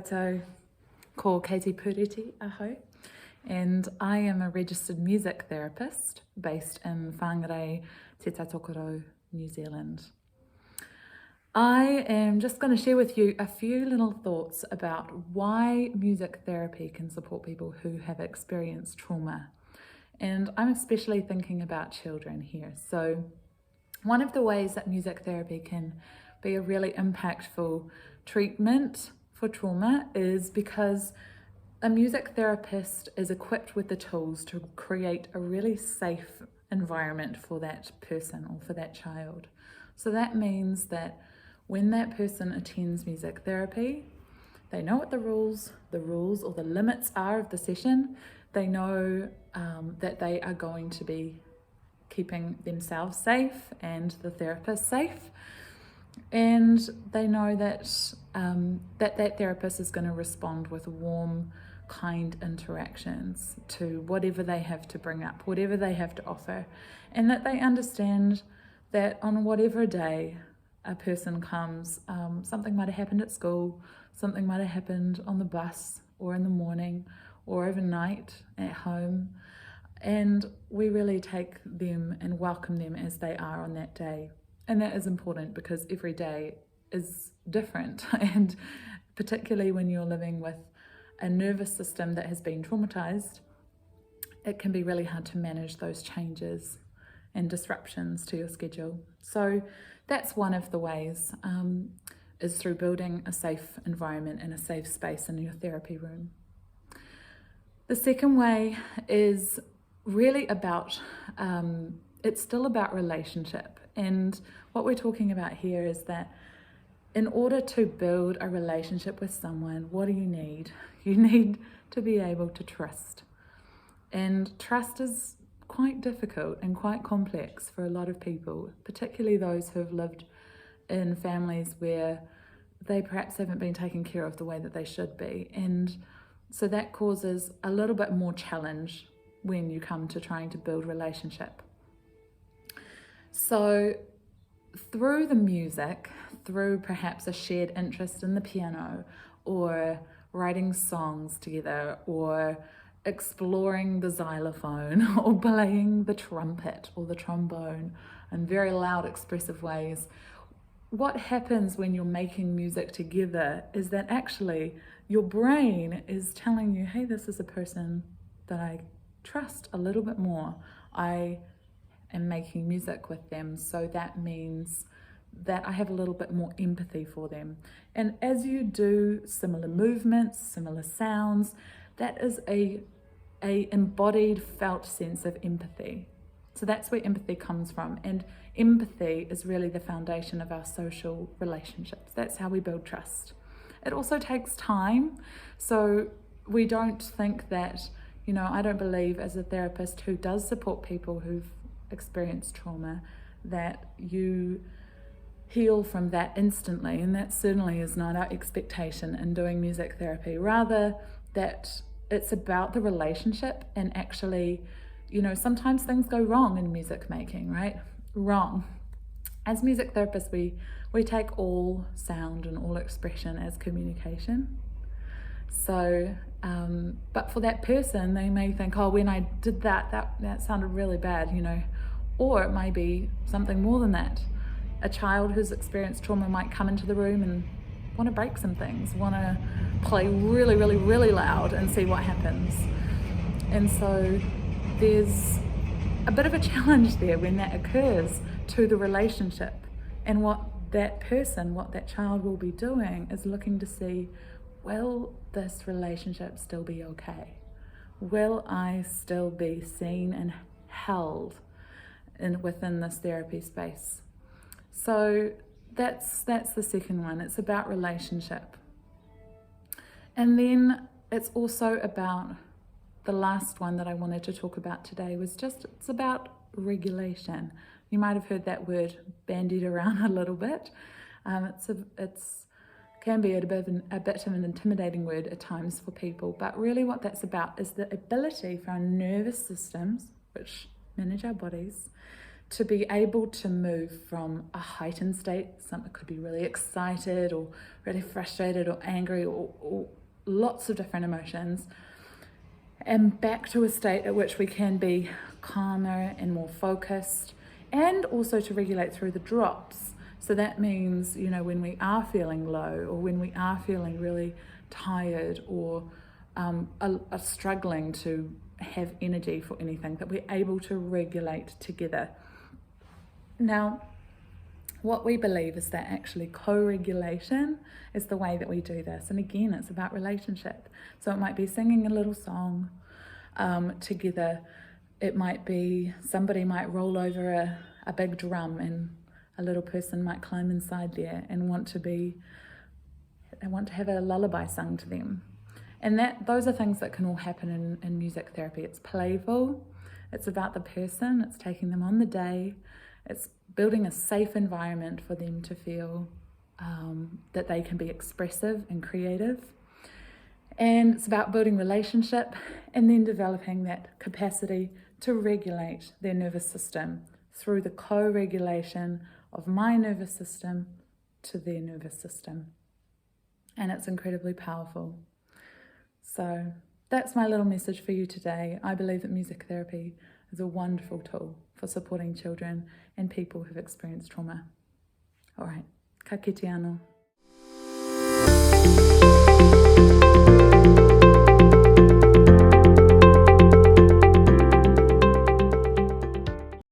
koutou, ko Katie Puriti aho, and I am a registered music therapist based in Whangarei, Te Taitokoro, New Zealand. I am just going to share with you a few little thoughts about why music therapy can support people who have experienced trauma. And I'm especially thinking about children here. So one of the ways that music therapy can be a really impactful treatment for trauma is because a music therapist is equipped with the tools to create a really safe environment for that person or for that child. So that means that when that person attends music therapy, they know what the rules or the limits are of the session. They know that they are going to be keeping themselves safe and the therapist safe, and they know that that therapist is going to respond with warm, kind interactions to whatever they have to bring up, whatever they have to offer, and that they understand that on whatever day a person comes, something might have happened at school, something might have happened on the bus or in the morning or overnight at home, and we really take them and welcome them as they are on that day. And that is important because every day is different, and particularly when you're living with a nervous system that has been traumatized, it can be really hard to manage those changes and disruptions to your schedule. So that's one of the ways, is through building a safe environment and a safe space in your therapy room. The second way is really about, it's still about relationship. And what we're talking about here is that in order to build a relationship with someone, what do you need? You need to be able to trust. And trust is quite difficult and quite complex for a lot of people, particularly those who have lived in families where they perhaps haven't been taken care of the way that they should be. And so that causes a little bit more challenge when you come to trying to build relationship. So through the music, through perhaps a shared interest in the piano, or writing songs together, or exploring the xylophone, or playing the trumpet or the trombone in very loud, expressive ways, what happens when you're making music together is that actually your brain is telling you, hey, this is a person that I trust a little bit more. I am making music with them, so that means that I have a little bit more empathy for them. And as you do similar movements, similar sounds, that is a embodied, felt sense of empathy. So that's where empathy comes from. And empathy is really the foundation of our social relationships. That's how we build trust. It also takes time. So we don't think that, I don't believe as a therapist who does support people who've experienced trauma that you heal from that instantly. And that certainly is not our expectation in doing music therapy. Rather, that it's about the relationship, and actually, sometimes things go wrong in music making, right? Wrong. As music therapists, we take all sound and all expression as communication. So, but for that person, they may think, oh, when I did that sounded really bad, or it may be something more than that. A child who's experienced trauma might come into the room and want to break some things, want to play really, really, really loud and see what happens. And so there's a bit of a challenge there when that occurs to the relationship. And what that child will be doing is looking to see, will this relationship still be okay? Will I still be seen and held within this therapy space? So that's the second one. It's about relationship. And then it's also about the last one that I wanted to talk about today it's about regulation. You might have heard that word bandied around a little bit. It's can be a bit of an intimidating word at times for people, but really what that's about is the ability for our nervous systems, which manage our bodies, to be able to move from a heightened state, something could be really excited or really frustrated or angry or lots of different emotions, and back to a state at which we can be calmer and more focused, and also to regulate through the drops. So that means, you know, when we are feeling low or when we are feeling really tired or are struggling to have energy for anything, that we're able to regulate together. Now, what we believe is that actually co-regulation is the way that we do this. And again, it's about relationship. So it might be singing a little song together. It might be somebody might roll over a big drum and a little person might climb inside there and want to have a lullaby sung to them. And those are things that can all happen in music therapy. It's playful, it's about the person, it's taking them on the day, it's building a safe environment for them to feel that they can be expressive and creative. And it's about building relationship and then developing that capacity to regulate their nervous system through the co-regulation of my nervous system to their nervous system. And it's incredibly powerful. So that's my little message for you today. I believe that music therapy is a wonderful tool for supporting children and people who've experienced trauma. All right, ka kite anō.